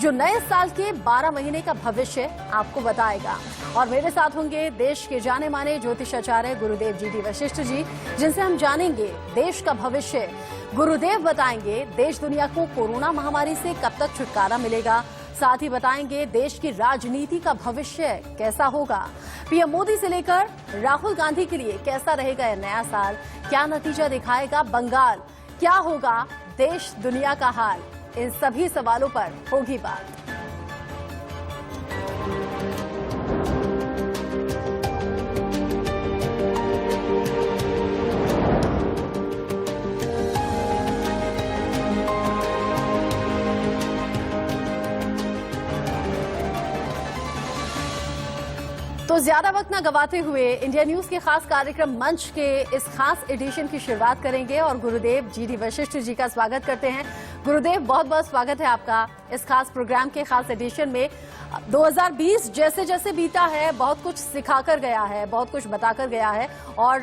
जो नए साल के 12 महीने का भविष्य आपको बताएगा। और मेरे साथ होंगे देश के जाने माने ज्योतिषाचार्य गुरुदेव जी डी वशिष्ठ जी, जिनसे हम जानेंगे देश का भविष्य। गुरुदेव बताएंगे देश दुनिया को कोरोना महामारी से कब तक छुटकारा मिलेगा, साथ ही बताएंगे देश की राजनीति का भविष्य कैसा होगा। पीएम मोदी से लेकर राहुल गांधी के लिए कैसा रहेगा यह नया साल, क्या नतीजा दिखाएगा बंगाल, क्या होगा देश दुनिया का हाल, इन सभी सवालों पर होगी बात। तो ज्यादा वक्त न गवाते हुए इंडिया न्यूज के खास कार्यक्रम मंच के इस खास एडिशन की शुरुआत करेंगे और गुरुदेव जी डी वशिष्ठ जी का स्वागत करते हैं। गुरुदेव, बहुत बहुत स्वागत है आपका इस खास प्रोग्राम के खास एडिशन में। 2020 जैसे जैसे बीता है बहुत कुछ सिखाकर गया है, बहुत कुछ बताकर गया है और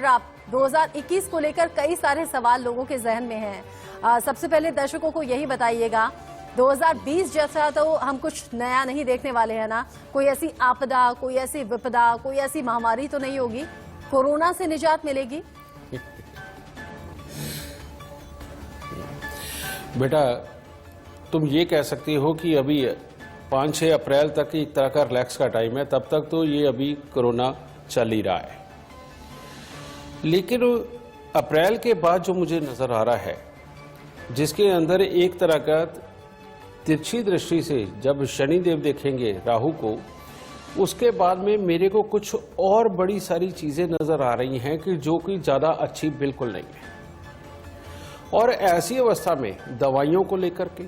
2021 को लेकर कई सारे सवाल लोगों के जहन में हैं। सबसे पहले दर्शकों को यही बताइएगा, 2020 जैसा तो हम कुछ नया नहीं देखने वाले हैं ना? कोई ऐसी आपदा, कोई ऐसी विपदा, कोई ऐसी महामारी तो नहीं होगी? कोरोना से निजात मिलेगी? बेटा, तुम ये कह सकती हो कि अभी 5-6 अप्रैल तक एक तरह का रिलैक्स का टाइम है, तब तक तो ये अभी कोरोना चल ही रहा है। लेकिन अप्रैल के बाद जो मुझे नजर आ रहा है, जिसके अंदर एक तरह का तिरछी दृष्टि से जब शनिदेव देखेंगे राहु को, उसके बाद में मेरे को कुछ और बड़ी सारी चीजें नजर आ रही हैं कि जो कि ज्यादा अच्छी बिल्कुल नहीं है। और ऐसी अवस्था में दवाइयों को लेकर के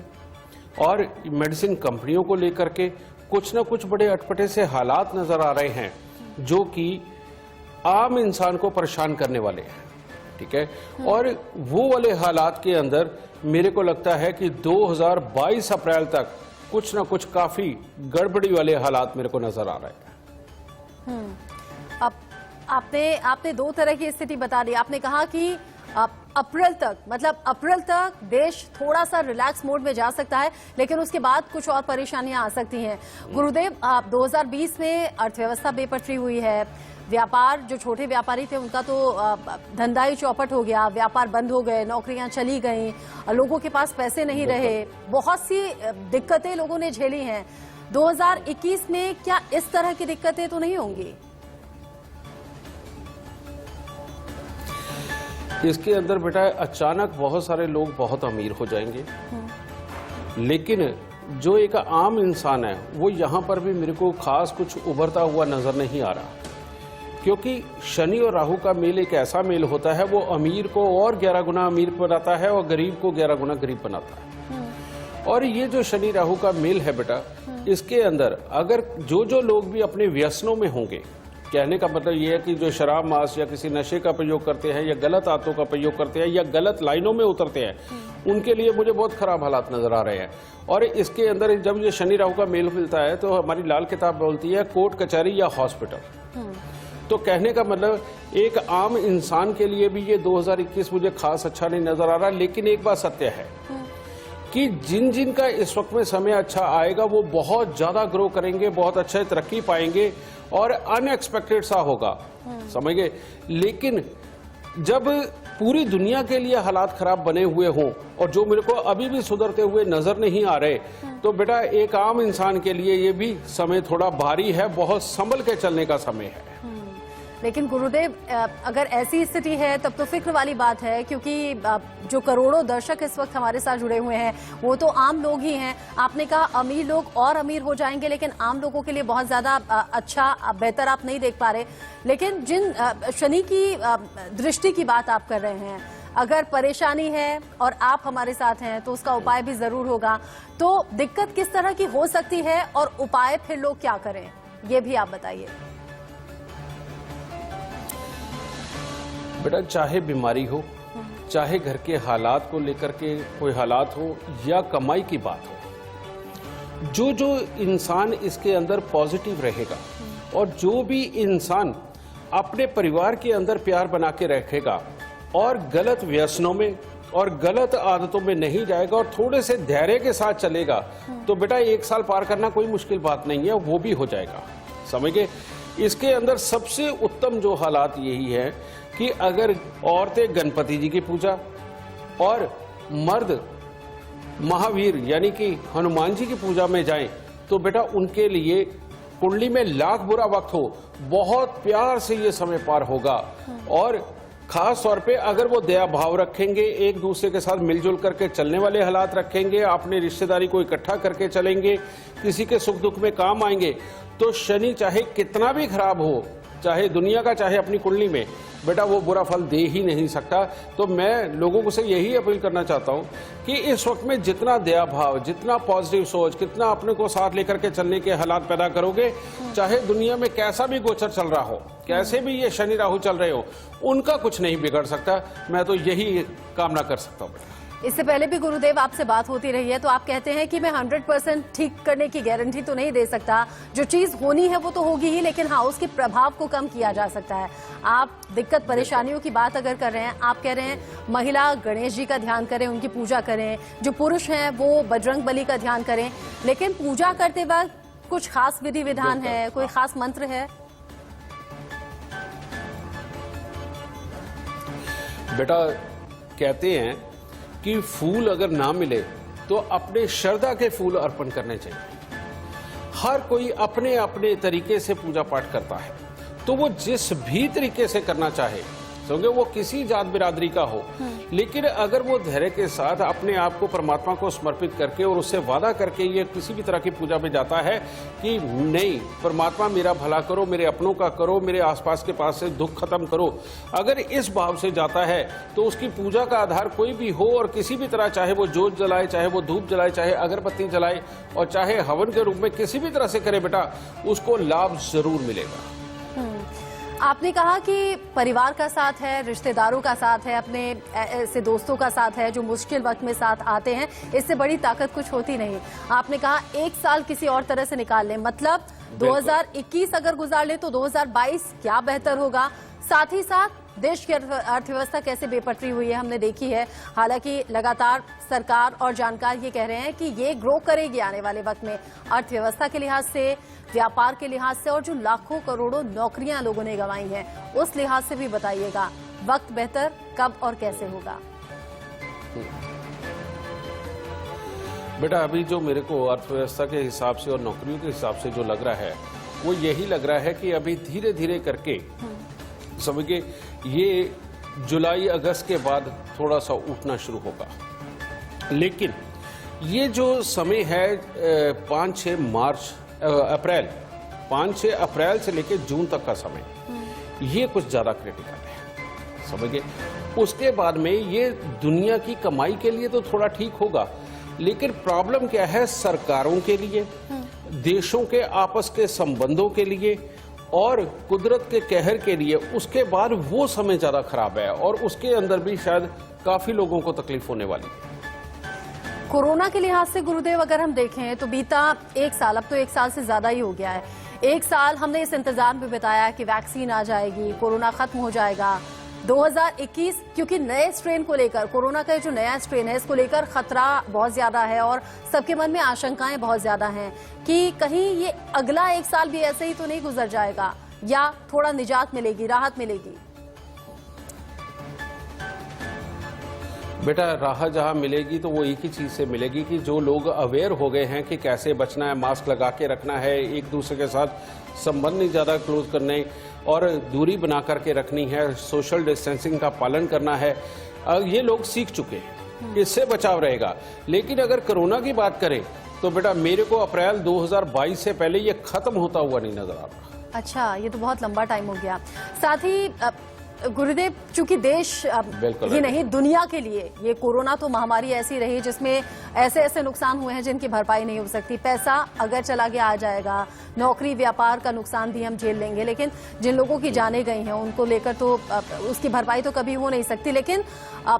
और मेडिसिन कंपनियों को लेकर के कुछ ना कुछ बड़े अटपटे से हालात नजर आ रहे हैं जो कि आम इंसान को परेशान करने वाले हैं। ठीक है, और वो वाले हालात के अंदर मेरे को लगता है कि 2022 अप्रैल तक कुछ ना कुछ काफी गड़बड़ी वाले हालात मेरे को नजर आ रहे हैं। अब आपने दो तरह की स्थिति बता दी। आपने कहा कि अप्रैल तक, मतलब अप्रैल तक देश थोड़ा सा रिलैक्स मोड में जा सकता है, लेकिन उसके बाद कुछ और परेशानियां आ सकती हैं। गुरुदेव, 2020 में अर्थव्यवस्था बेपटरी हुई है, व्यापार, जो छोटे व्यापारी थे उनका तो धंधा ही चौपट हो गया, व्यापार बंद हो गए, नौकरियां चली गईं, लोगों के पास पैसे नहीं रहे, बहुत सी दिक्कतें लोगों ने झेली हैं। 2021 में क्या इस तरह की दिक्कतें तो नहीं होंगी? इसके अंदर बेटा अचानक बहुत सारे लोग बहुत अमीर हो जाएंगे, लेकिन जो एक आम इंसान है वो यहां पर भी मेरे को खास कुछ उभरता हुआ नजर नहीं आ रहा, क्योंकि शनि और राहु का मेल एक ऐसा मेल होता है वो अमीर को और 11 गुना अमीर बनाता है और गरीब को 11 गुना गरीब बनाता है। और ये जो शनि राहु का मेल है बेटा, इसके अंदर अगर जो लोग भी अपने व्यसनों में होंगे, कहने का मतलब ये है कि जो शराब मांस या किसी नशे का प्रयोग करते हैं या गलत आदतों का प्रयोग करते हैं या गलत लाइनों में उतरते हैं, उनके लिए मुझे बहुत खराब हालात नजर आ रहे हैं। और इसके अंदर जब ये शनि राहु का मेल मिलता है तो हमारी लाल किताब बोलती है कोर्ट कचहरी या हॉस्पिटल। तो कहने का मतलब एक आम इंसान के लिए भी ये 2021 मुझे खास अच्छा नहीं नजर आ रहा। लेकिन एक बात सत्य है कि जिन का इस वक्त में समय अच्छा आएगा वो बहुत ज्यादा ग्रो करेंगे, बहुत अच्छे तरक्की पाएंगे और अनएक्सपेक्टेड सा होगा, समझ गए। लेकिन जब पूरी दुनिया के लिए हालात खराब बने हुए हों और जो मेरे को अभी भी सुधरते हुए नजर नहीं आ रहे, तो बेटा एक आम इंसान के लिए ये भी समय थोड़ा भारी है, बहुत संभल के चलने का समय है। लेकिन गुरुदेव, अगर ऐसी स्थिति है तब तो फिक्र वाली बात है, क्योंकि जो करोड़ों दर्शक इस वक्त हमारे साथ जुड़े हुए हैं वो तो आम लोग ही हैं। आपने कहा अमीर लोग और अमीर हो जाएंगे, लेकिन आम लोगों के लिए बहुत ज्यादा अच्छा बेहतर आप नहीं देख पा रहे। लेकिन जिन शनि की दृष्टि की बात आप कर रहे हैं, अगर परेशानी है और आप हमारे साथ हैं तो उसका उपाय भी जरूर होगा। तो दिक्कत किस तरह की हो सकती है और उपाय फिर लोग क्या करें, ये भी आप बताइए। बेटा, चाहे बीमारी हो, चाहे घर के हालात को लेकर के कोई हालात हो या कमाई की बात हो, जो इंसान इसके अंदर पॉजिटिव रहेगा और जो भी इंसान अपने परिवार के अंदर प्यार बना के रखेगा और गलत व्यसनों में और गलत आदतों में नहीं जाएगा और थोड़े से धैर्य के साथ चलेगा तो बेटा 1 साल पार करना कोई मुश्किल बात नहीं है, वो भी हो जाएगा। समझ गए? इसके अंदर सबसे उत्तम जो हालात यही है कि अगर औरतें गणपति जी की पूजा और मर्द महावीर यानी कि हनुमान जी की पूजा में जाएं तो बेटा उनके लिए कुंडली में लाख बुरा वक्त हो, बहुत प्यार से ये समय पार होगा। और खास तौर पे अगर वो दया भाव रखेंगे, एक दूसरे के साथ मिलजुल करके चलने वाले हालात रखेंगे, अपने रिश्तेदारी को इकट्ठा करके चलेंगे, किसी के सुख दुख में काम आएंगे, तो शनि चाहे कितना भी खराब हो, चाहे दुनिया का चाहे अपनी कुंडली में, बेटा वो बुरा फल दे ही नहीं सकता। तो मैं लोगों से यही अपील करना चाहता हूं कि इस वक्त में जितना दया भाव, जितना पॉजिटिव सोच, कितना अपने को साथ लेकर के चलने के हालात पैदा करोगे, चाहे दुनिया में कैसा भी गोचर चल रहा हो, कैसे भी ये शनि राहु चल रहे हो, उनका कुछ नहीं बिगड़ सकता। मैं तो यही कामना कर सकता हूँ। इससे पहले भी गुरुदेव आपसे बात होती रही है, तो आप कहते हैं कि मैं 100% ठीक करने की गारंटी तो नहीं दे सकता, जो चीज होनी है वो तो होगी ही, लेकिन हाँ उसके प्रभाव को कम किया जा सकता है। आप दिक्कत परेशानियों की बात अगर कर रहे हैं, आप कह रहे हैं महिला गणेश जी का ध्यान करें, उनकी पूजा करें, जो पुरुष हैं वो बजरंग बली का ध्यान करें, लेकिन पूजा करते वक्त कुछ खास विधि विधान है, कोई खास मंत्र है? बेटा कहते हैं कि फूल अगर ना मिले तो अपने श्रद्धा के फूल अर्पण करने चाहिए। हर कोई अपने अपने तरीके से पूजा पाठ करता है, तो वो जिस भी तरीके से करना चाहे, समझे वो किसी जात बिरादरी का हो, लेकिन अगर वो धैर्य के साथ अपने आप को परमात्मा को समर्पित करके और उससे वादा करके ये किसी भी तरह की पूजा में जाता है कि नहीं परमात्मा मेरा भला करो, मेरे अपनों का करो, मेरे आसपास के पास से दुख खत्म करो, अगर इस भाव से जाता है तो उसकी पूजा का आधार कोई भी हो और किसी भी तरह, चाहे वो जोत जलाए, चाहे वो धूप जलाए, चाहे अगरबत्ती जलाए और चाहे हवन के रूप में किसी भी तरह से करे, बेटा उसको लाभ जरूर मिलेगा। आपने कहा कि परिवार का साथ है, रिश्तेदारों का साथ है, अपने ऐसे दोस्तों का साथ है जो मुश्किल वक्त में साथ आते हैं, इससे बड़ी ताकत कुछ होती नहीं। आपने कहा 1 साल किसी और तरह से निकाल लें, मतलब 2021 अगर गुजार ले तो 2022 क्या बेहतर होगा। साथ ही साथ देश की अर्थव्यवस्था कैसे बेपटरी हुई है हमने देखी है, हालांकि लगातार सरकार और जानकार ये कह रहे हैं कि ये ग्रो करेगी आने वाले वक्त में, अर्थव्यवस्था के लिहाज से, व्यापार के लिहाज से, और जो लाखों करोड़ों नौकरियां लोगों ने गंवाई हैं उस लिहाज से भी बताइएगा वक्त बेहतर कब और कैसे होगा। बेटा अभी जो मेरे को अर्थव्यवस्था के हिसाब से और नौकरियों के हिसाब से जो लग रहा है वो यही लग रहा है कि अभी धीरे धीरे करके समझिए ये जुलाई अगस्त के बाद थोड़ा सा उठना शुरू होगा, लेकिन ये जो समय है 5-6 अप्रैल 5-6 अप्रैल से लेकर जून तक का समय, ये कुछ ज्यादा क्रिटिकल है, समझिए। उसके बाद में ये दुनिया की कमाई के लिए तो थोड़ा ठीक होगा, लेकिन प्रॉब्लम क्या है सरकारों के लिए, देशों के आपस के संबंधों के लिए और कुदरत के कहर के लिए, उसके बाद वो समय ज्यादा खराब है और उसके अंदर भी शायद काफी लोगों को तकलीफ होने वाली है। कोरोना के लिहाज से गुरुदेव अगर हम देखें तो बीता 1 साल, अब तो 1 साल से ज्यादा ही हो गया है, 1 साल हमने इस इंतजार में बिताया कि वैक्सीन आ जाएगी, कोरोना खत्म हो जाएगा। 2021 क्योंकि नए स्ट्रेन को लेकर, कोरोना का जो नया स्ट्रेन है इसको लेकर खतरा बहुत ज्यादा है और सबके मन में आशंकाएं बहुत ज्यादा हैं कि कहीं ये अगला 1 साल भी ऐसे ही तो नहीं गुजर जाएगा या थोड़ा निजात मिलेगी, राहत मिलेगी। बेटा राहत जहां मिलेगी तो वो एक ही चीज से मिलेगी कि जो लोग अवेयर हो गए हैं कि कैसे बचना है, मास्क लगा के रखना है, एक दूसरे के साथ संबंध नहीं ज्यादा क्लोज करने और दूरी बना करके रखनी है, सोशल डिस्टेंसिंग का पालन करना है, ये लोग सीख चुके हैं, इससे बचाव रहेगा। लेकिन अगर कोरोना की बात करें तो बेटा मेरे को अप्रैल 2022 से पहले ये खत्म होता हुआ नहीं नजर आ रहा। अच्छा, ये तो बहुत लंबा टाइम हो गया। साथ ही गुरुदेव, चूंकि देश ही नहीं दुनिया के लिए ये कोरोना तो महामारी ऐसी रही जिसमें ऐसे ऐसे नुकसान हुए हैं जिनकी भरपाई नहीं हो सकती। पैसा अगर चला गया आ जाएगा, नौकरी व्यापार का नुकसान भी हम झेल लेंगे, लेकिन जिन लोगों की जानें गई हैं उनको लेकर तो उसकी भरपाई तो कभी हो नहीं सकती। लेकिन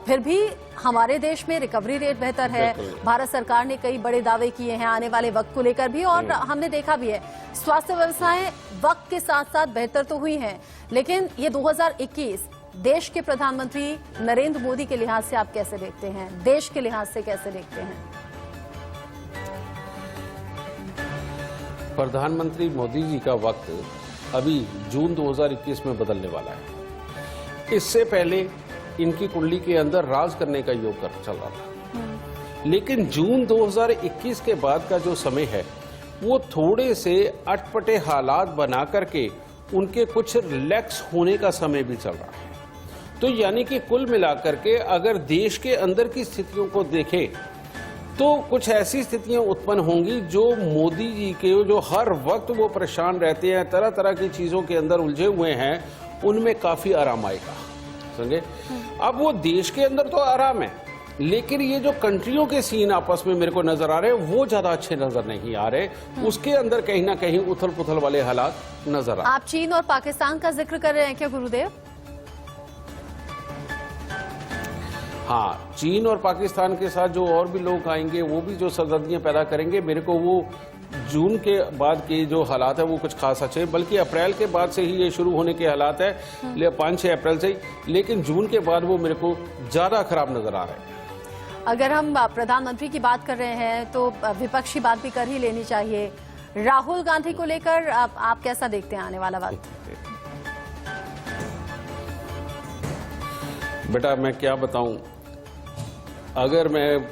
फिर भी हमारे देश में रिकवरी रेट बेहतर है, भारत सरकार ने कई बड़े दावे किए हैं आने वाले वक्त को लेकर भी, और हमने देखा भी है स्वास्थ्य व्यवस्थाएं वक्त के साथ साथ बेहतर तो हुई हैं, लेकिन ये 2021 देश के प्रधानमंत्री नरेंद्र मोदी के लिहाज से आप कैसे देखते हैं, देश के लिहाज से कैसे देखते हैं? प्रधानमंत्री मोदी जी का वक्त अभी जून 2021 में बदलने वाला है। इससे पहले इनकी कुंडली के अंदर राज करने का योग चल रहा था, लेकिन जून 2021 के बाद का जो समय है वो थोड़े से अटपटे हालात बना करके उनके कुछ रिलैक्स होने का समय भी चल रहा है। तो यानी कि कुल मिलाकर के अगर देश के अंदर की स्थितियों को देखें तो कुछ ऐसी स्थितियां उत्पन्न होंगी जो मोदी जी के जो हर वक्त वो परेशान रहते हैं, तरह तरह की चीजों के अंदर उलझे हुए हैं, उनमें काफी आराम आएगा। समझे? अब वो देश के अंदर तो आराम है, लेकिन ये जो कंट्रियों के सीन आपस में मेरे को नजर आ रहे हैं वो ज्यादा अच्छे नजर नहीं आ रहे। उसके अंदर कहीं ना कहीं उथल पुथल वाले हालात नजर आ। आप चीन और पाकिस्तान का जिक्र कर रहे हैं क्या गुरुदेव? हाँ, चीन और पाकिस्तान के साथ जो और भी लोग आएंगे वो भी जो सरदर्दियां पैदा करेंगे, मेरे को वो जून के बाद के जो हालात है वो कुछ खास अच्छे, बल्कि अप्रैल के बाद से ही ये शुरू होने के हालात है, 5-6 अप्रैल से ही, लेकिन जून के बाद वो मेरे को ज्यादा खराब नजर आ रहा है। अगर हम प्रधानमंत्री की बात कर रहे हैं तो विपक्ष की बात भी कर ही लेनी चाहिए। राहुल गांधी को लेकर आप कैसा देखते हैं आने वाला वक्त? बेटा मैं क्या बताऊं, अगर मैं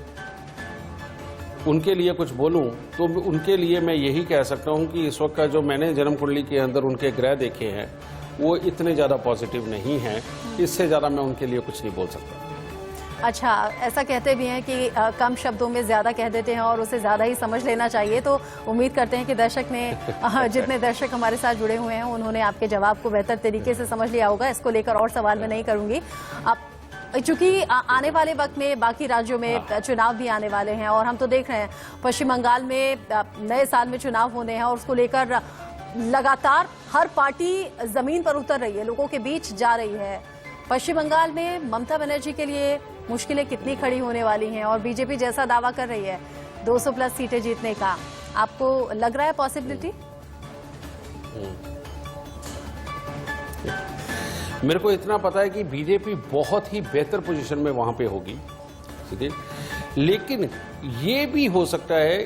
उनके लिए कुछ बोलूं तो उनके लिए मैं यही कह सकता हूं कि इस वक्त का जो मैंने जन्म कुंडली के अंदर उनके ग्रह देखे हैं वो इतने ज्यादा पॉजिटिव नहीं हैं। इससे ज्यादा मैं उनके लिए कुछ नहीं बोल सकता। अच्छा, ऐसा कहते भी हैं कि कम शब्दों में ज्यादा कह देते हैं और उसे ज्यादा ही समझ लेना चाहिए। तो उम्मीद करते हैं कि दर्शक ने जितने दर्शक हमारे साथ जुड़े हुए हैं उन्होंने आपके जवाब को बेहतर तरीके से समझ लिया होगा। इसको लेकर और सवाल मैं नहीं करूंगी। अब चूंकि आने वाले वक्त में बाकी राज्यों में चुनाव भी आने वाले हैं और हम तो देख रहे हैं पश्चिम बंगाल में नए साल में चुनाव होने हैं और उसको लेकर लगातार हर पार्टी जमीन पर उतर रही है, लोगों के बीच जा रही है। पश्चिम बंगाल में ममता बनर्जी के लिए मुश्किलें कितनी खड़ी होने वाली हैं और बीजेपी जैसा दावा कर रही है 200 प्लस सीटें जीतने का, आपको लग रहा है पॉसिबिलिटी? मेरे को इतना पता है कि बीजेपी बहुत ही बेहतर पोजीशन में वहां पे होगी, ठीक है, लेकिन ये भी हो सकता है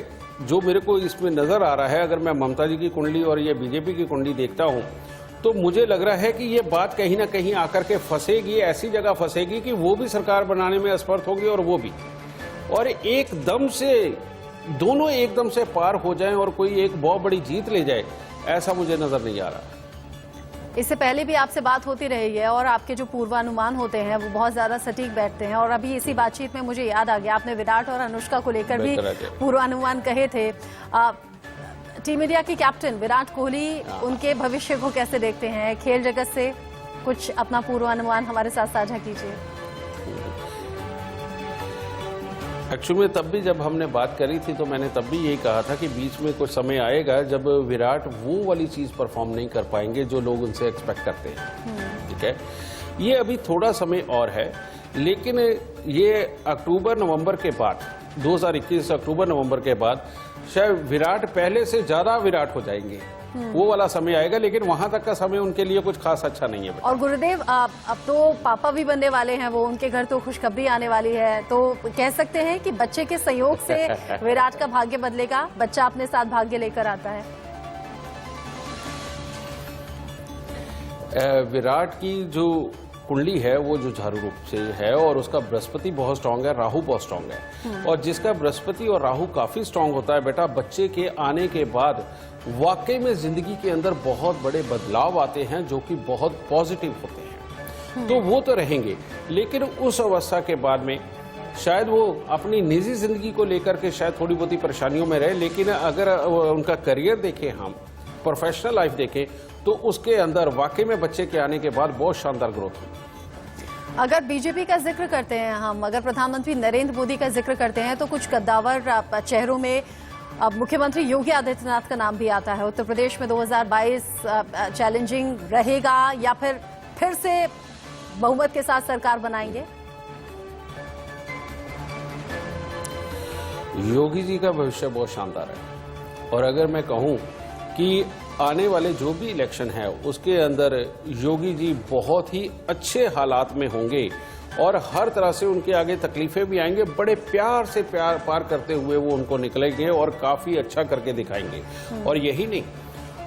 जो मेरे को इसमें नजर आ रहा है, अगर मैं ममता जी की कुंडली और ये बीजेपी की कुंडली देखता हूं तो मुझे लग रहा है कि ये बात कहीं ना कहीं आकर के फंसेगी, ऐसी जगह फंसेगी कि वो भी सरकार बनाने में असमर्थ होगी और वो भी, और एकदम से दोनों एकदम से पार हो जाएं और कोई एक बहुत बड़ी जीत ले जाए, ऐसा मुझे नजर नहीं आ रहा। इससे पहले भी आपसे बात होती रही है और आपके जो पूर्वानुमान होते हैं वो बहुत ज्यादा सटीक बैठते हैं और अभी इसी बातचीत में मुझे याद आ गया आपने विराट और अनुष्का को लेकर भी पूर्वानुमान कहे थे। टीम इंडिया के कैप्टन विराट कोहली, उनके भविष्य को कैसे देखते हैं? खेल जगत से कुछ अपना पूर्वानुमान हमारे साथ साझा कीजिए। एक्चुअली में तब भी जब हमने बात करी थी तो मैंने तब भी यही कहा था कि बीच में कुछ समय आएगा जब विराट वो वाली चीज परफॉर्म नहीं कर पाएंगे जो लोग उनसे एक्सपेक्ट करते हैं, ठीक है। ये अभी थोड़ा समय और है, लेकिन ये अक्टूबर नवंबर के बाद 2021 अक्टूबर नवंबर के बाद शायद विराट पहले से ज्यादा विराट हो जाएंगे, वो वाला समय आएगा, लेकिन वहां तक का समय उनके लिए कुछ खास अच्छा नहीं है। और गुरुदेव अब तो पापा भी बनने वाले हैं, वो उनके घर तो खुशखबरी आने वाली है, तो कह सकते हैं कि बच्चे के संयोग से विराट का भाग्य बदलेगा, बच्चा अपने साथ भाग्य लेकर आता है। विराट की जो कुंडली है वो जो झारू रूप से है और उसका बृहस्पति बहुत स्ट्रांग है, राहु बहुत स्ट्रांग है, और जिसका बृहस्पति और राहु काफी स्ट्रांग होता है बेटा, बच्चे के आने के बाद वाकई में जिंदगी के अंदर बहुत बड़े बदलाव आते हैं जो कि बहुत पॉजिटिव होते हैं। तो वो तो रहेंगे, लेकिन उस अवस्था के बाद में शायद वो अपनी निजी जिंदगी को लेकर के शायद थोड़ी बहुत परेशानियों में रहे, लेकिन अगर उनका करियर देखें, हम प्रोफेशनल लाइफ देखें, तो उसके अंदर वाकई में बच्चे के आने के बाद बहुत शानदार ग्रोथ हुई। अगर बीजेपी का जिक्र करते हैं हम, अगर प्रधानमंत्री नरेंद्र मोदी का जिक्र करते हैं तो कुछ कद्दावर चेहरों में अब मुख्यमंत्री योगी आदित्यनाथ का नाम भी आता है। उत्तर प्रदेश में 2022 चैलेंजिंग रहेगा या फिर से बहुमत के साथ सरकार बनाएंगे? योगी जी का भविष्य बहुत शानदार है, और अगर मैं कहूं कि आने वाले जो भी इलेक्शन है उसके अंदर योगी जी बहुत ही अच्छे हालात में होंगे और हर तरह से उनके आगे तकलीफें भी आएंगे, बड़े प्यार से प्यार पार करते हुए वो उनको निकलेंगे और काफी अच्छा करके दिखाएंगे। और यही नहीं,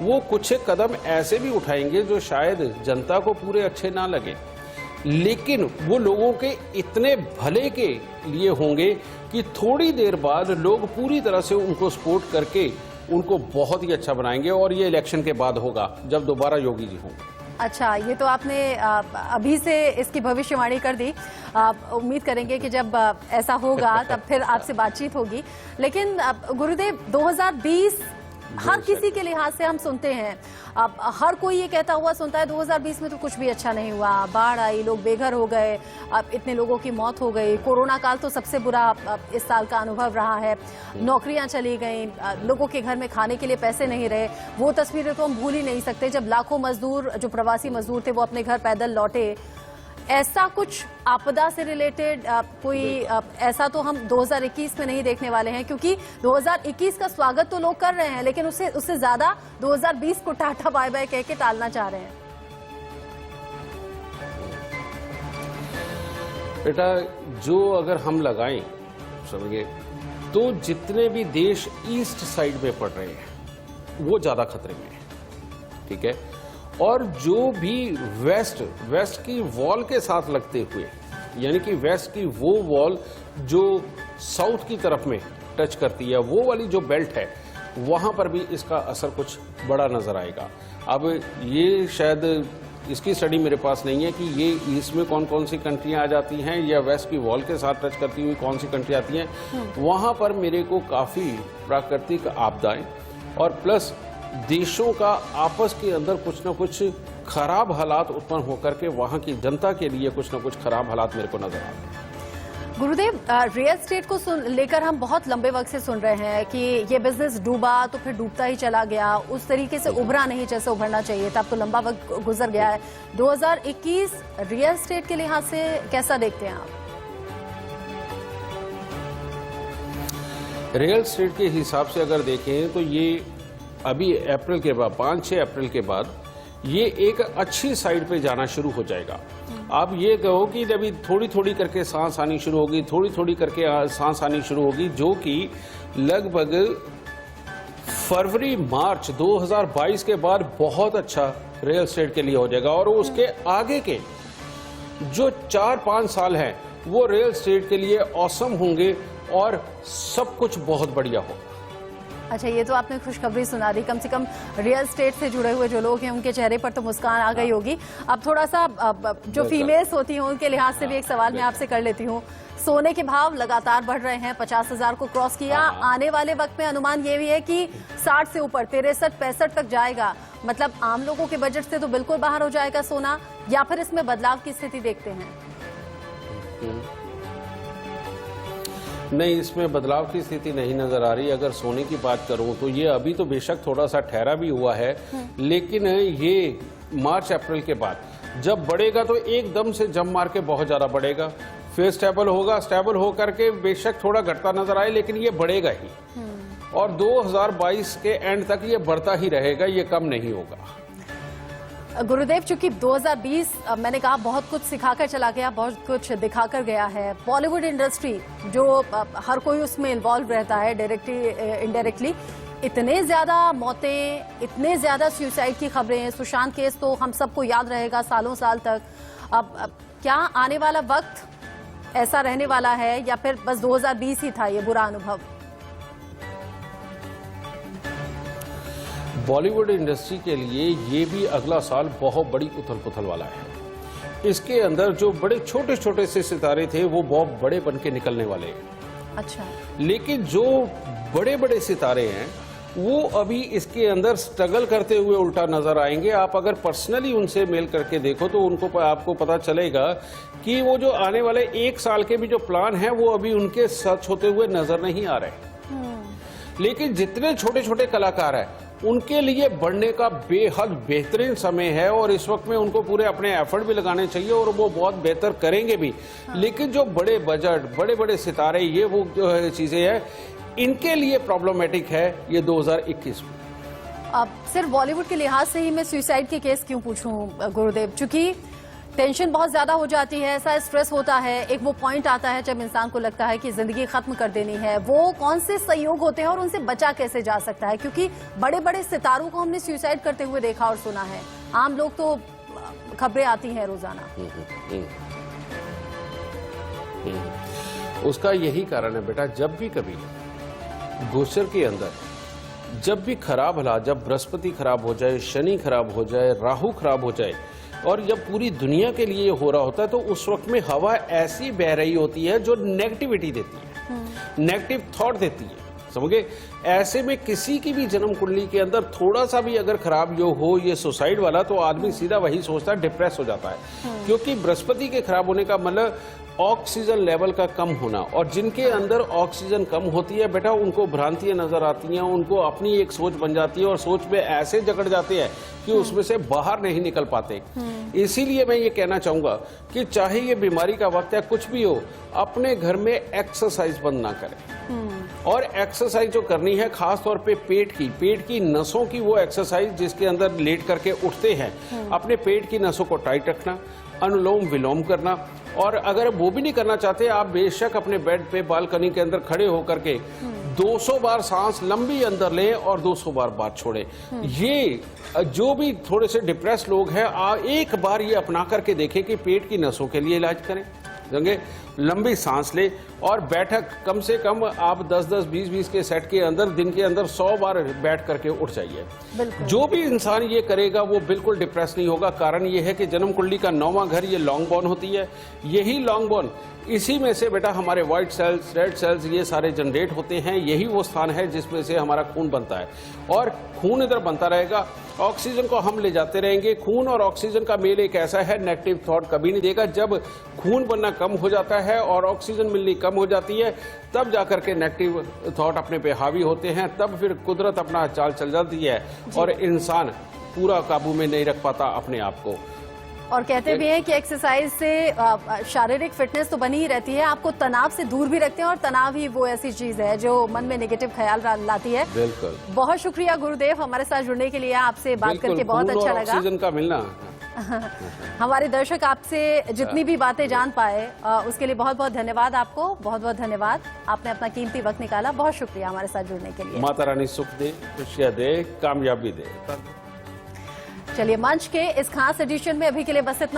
वो कुछ कदम ऐसे भी उठाएंगे जो शायद जनता को पूरे अच्छे ना लगे, लेकिन वो लोगों के इतने भले के लिए होंगे कि थोड़ी देर बाद लोग पूरी तरह से उनको सपोर्ट करके उनको बहुत ही अच्छा बनाएंगे। और ये इलेक्शन के बाद होगा जब दोबारा योगी जी होंगे। अच्छा, ये तो आपने अभी से इसकी भविष्यवाणी कर दी। उम्मीद करेंगे कि जब ऐसा होगा तब फिर आपसे बातचीत होगी। लेकिन गुरुदेव, 2020 हर किसी के लिहाज से हम सुनते हैं, अब हर कोई ये कहता हुआ सुनता है 2020 में तो कुछ भी अच्छा नहीं हुआ, बाढ़ आई, लोग बेघर हो गए, अब इतने लोगों की मौत हो गई, कोरोना काल तो सबसे बुरा इस साल का अनुभव रहा है, नौकरियां चली गई, लोगों के घर में खाने के लिए पैसे नहीं रहे। वो तस्वीरें तो हम भूल ही नहीं सकते जब लाखों मजदूर, जो प्रवासी मजदूर थे, वो अपने घर पैदल लौटे। ऐसा कुछ आपदा से रिलेटेड कोई ऐसा तो हम 2021 में नहीं देखने वाले हैं, क्योंकि 2021 का स्वागत तो लोग कर रहे हैं, लेकिन उससे ज्यादा 2020 को टाटा बाय बाय कह के टालना चाह रहे हैं। बेटा, जो अगर हम लगाएं समझिए तो जितने भी देश ईस्ट साइड में पड़ रहे हैं वो ज्यादा खतरे में है, ठीक है। और जो भी वेस्ट की वॉल के साथ लगते हुए, यानी कि वेस्ट की वो वॉल जो साउथ की तरफ में टच करती है, वो वाली जो बेल्ट है, वहां पर भी इसका असर कुछ बड़ा नजर आएगा। अब ये शायद इसकी स्टडी मेरे पास नहीं है कि ये ईस्ट में कौन कौन सी कंट्रियां आ जाती हैं या वेस्ट की वॉल के साथ टच करती हुई कौन सी कंट्री आती हैं। वहां पर मेरे को काफी प्राकृतिक आपदाएं और प्लस देशों का आपस के अंदर कुछ ना कुछ खराब हालात उत्पन्न होकर के वहां की जनता के लिए कुछ ना कुछ खराब हालात मेरे को नजर आ रहे हैं। गुरुदेव, रियल एस्टेट को लेकर हम बहुत लंबे वक्त से सुन रहे हैं कि ये बिजनेस डूबा तो फिर डूबता ही चला गया, उस तरीके से उभरा नहीं जैसे उभरना चाहिए था। अब तो लंबा वक्त गुजर गया है। 2021 रियल एस्टेट के लिहाज से कैसा देखते हैं आप? रियल एस्टेट के हिसाब से अगर देखें तो ये अभी अप्रैल के बाद 5-6 अप्रैल के बाद ये एक अच्छी साइड पे जाना शुरू हो जाएगा। आप ये कहो कि जब थोड़ी थोड़ी करके सांस आनी शुरू होगी, थोड़ी थोड़ी करके सांस आनी शुरू होगी, जो कि लगभग फरवरी मार्च 2022 के बाद बहुत अच्छा रियल एस्टेट के लिए हो जाएगा। और उसके आगे के जो 4-5 साल हैं वो रियल एस्टेट के लिए औसम होंगे और सब कुछ बहुत बढ़िया होगा। अच्छा, ये तो आपने खुशखबरी सुना दी। कम से कम रियल एस्टेट से जुड़े हुए जो लोग हैं उनके चेहरे पर तो मुस्कान आ गई होगी। अब थोड़ा सा जो फीमेल्स होती हैं उनके लिहाज से भी एक सवाल मैं आपसे कर लेती हूँ। सोने के भाव लगातार बढ़ रहे हैं, 50,000 को क्रॉस किया। आने वाले वक्त में अनुमान ये भी है कि 60 से ऊपर 63-65 तक जाएगा। मतलब आम लोगों के बजट से तो बिल्कुल बाहर हो जाएगा सोना, या फिर इसमें बदलाव की स्थिति देखते हैं? नहीं, इसमें बदलाव की स्थिति नहीं नजर आ रही। अगर सोने की बात करूं तो ये अभी तो बेशक थोड़ा सा ठहरा भी हुआ है, लेकिन ये मार्च अप्रैल के बाद जब बढ़ेगा तो एकदम से जंप मार के बहुत ज्यादा बढ़ेगा, फिर स्टेबल होगा, स्टेबल होकर के बेशक थोड़ा घटता नजर आए, लेकिन ये बढ़ेगा ही। और 2022 के एंड तक ये बढ़ता ही रहेगा, ये कम नहीं होगा। गुरुदेव, चूंकि 2020 मैंने कहा बहुत कुछ सिखाकर चला गया, बहुत कुछ दिखाकर गया है। बॉलीवुड इंडस्ट्री जो हर कोई उसमें इन्वॉल्व रहता है डायरेक्टली इनडायरेक्टली, इतने ज्यादा मौतें, इतने ज्यादा सुसाइड की खबरें, सुशांत केस तो हम सबको याद रहेगा सालों साल तक। अब क्या आने वाला वक्त ऐसा रहने वाला है या फिर बस 2020 ही था ये बुरा अनुभव? बॉलीवुड इंडस्ट्री के लिए ये भी अगला साल बहुत बड़ी उथल पुथल वाला है। इसके अंदर जो बड़े छोटे छोटे से सितारे थे वो बहुत बड़े बन के निकलने वाले हैं। अच्छा, लेकिन जो बड़े बड़े सितारे हैं वो अभी इसके अंदर स्ट्रगल करते हुए उल्टा नजर आएंगे। आप अगर पर्सनली उनसे मेल करके देखो तो उनको आपको पता चलेगा कि वो जो आने वाले 1 साल के भी जो प्लान है वो अभी उनके सच होते हुए नजर नहीं आ रहे। लेकिन जितने छोटे छोटे कलाकार हैं उनके लिए बढ़ने का बेहद बेहतरीन समय है और इस वक्त में उनको पूरे अपने एफर्ट भी लगाने चाहिए और वो बहुत बेहतर करेंगे भी। लेकिन जो बड़े बजट, बड़े बड़े सितारे, ये वो जो चीजें हैं, इनके लिए प्रॉब्लमेटिक है ये 2021 में। अब सिर्फ बॉलीवुड के लिहाज से ही मैं सुसाइड के केस क्यों पूछूं गुरुदेव, क्योंकि टेंशन बहुत ज्यादा हो जाती है, ऐसा स्ट्रेस होता है, एक वो पॉइंट आता है जब इंसान को लगता है कि जिंदगी खत्म कर देनी है। वो कौन से संयोग होते हैं और उनसे बचा कैसे जा सकता है, क्योंकि बड़े बड़े सितारों को हमने सुसाइड करते हुए देखा और सुना है, आम लोग तो खबरें आती हैं रोजाना। उसका यही कारण है बेटा, जब भी कभी गोचर के अंदर जब भी खराब हालात, जब बृहस्पति खराब हो जाए, शनि खराब हो जाए, राहु खराब हो जाए, और जब पूरी दुनिया के लिए हो रहा होता है, तो उस वक्त में हवा ऐसी बह रही होती है जो नेगेटिविटी देती है, नेगेटिव थॉट देती है, समझे। ऐसे में किसी की भी जन्म कुंडली के अंदर थोड़ा सा भी अगर खराब यो हो ये सुसाइड वाला, तो आदमी सीधा वही सोचता है, डिप्रेस हो जाता है। क्योंकि बृहस्पति के खराब होने का मतलब ऑक्सीजन लेवल का कम होना, और जिनके अंदर ऑक्सीजन कम होती है बेटा, उनको भ्रांतियां नजर आती हैं, उनको अपनी एक सोच बन जाती है और सोच में ऐसे जकड़ जाते हैं कि उसमें से बाहर नहीं निकल पाते। इसीलिए मैं ये कहना चाहूंगा कि चाहे ये बीमारी का वक्त है, कुछ भी हो, अपने घर में एक्सरसाइज बंद ना करें। और एक्सरसाइज जो करनी है खास तौर पे पेट की नसों की वो एक्सरसाइज, जिसके अंदर लेट करके उठते हैं, अपने पेट की नसों को टाइट रखना, अनुलोम विलोम करना। और अगर वो भी नहीं करना चाहते, आप बेशक अपने बेड पे बालकनी के अंदर खड़े होकर के 200 बार सांस लंबी अंदर लें और 200 बार बाहर छोड़ें। ये जो भी थोड़े से डिप्रेस लोग हैं, एक बार ये अपना करके देखें कि पेट की नसों के लिए इलाज करें, समझे। लंबी सांस ले, और बैठक कम से कम आप 10-10, 20-20 के सेट के अंदर दिन के अंदर 100 बार बैठ करके उठ जाइए। जो भी इंसान ये करेगा वो बिल्कुल डिप्रेस नहीं होगा। कारण ये है कि जन्म कुंडली का 9वां घर ये लॉन्ग बोन होती है। यही लॉन्ग बोन, इसी में से बेटा हमारे व्हाइट सेल्स, रेड सेल्स, ये सारे जनरेट होते हैं। यही वो स्थान है जिसमें से हमारा खून बनता है, और खून इधर बनता रहेगा, ऑक्सीजन को हम ले जाते रहेंगे। खून और ऑक्सीजन का मेल एक ऐसा है, नेगेटिव थॉट कभी नहीं देगा। जब खून बनना कम हो जाता है और ऑक्सीजन मिलनी कम हो जाती है, तब जाकर के नेगेटिव थॉट अपने पे हावी होते हैं, तब फिर कुदरत अपना चाल चल जाती है और इंसान पूरा काबू में नहीं रख पाता अपने आप को। और कहते भी हैं कि एक्सरसाइज से शारीरिक फिटनेस तो बनी ही रहती है, आपको तनाव से दूर भी रखते हैं, और तनाव ही वो ऐसी चीज है जो मन में नेगेटिव ख्याल लाती है। बिल्कुल। बहुत शुक्रिया गुरुदेव हमारे साथ जुड़ने के लिए, आपसे बात करके बहुत अच्छा लगा। ऑक्सीजन का मिलना हमारे दर्शक आपसे जितनी भी बातें जान पाए उसके लिए बहुत बहुत धन्यवाद आपको, बहुत बहुत धन्यवाद। आपने अपना कीमती वक्त निकाला, बहुत शुक्रिया हमारे साथ जुड़ने के लिए। माता रानी सुख दे, खुशियां दे, कामयाबी दे। चलिए, मंच के इस खास एडिशन में अभी के लिए बस इतना ही।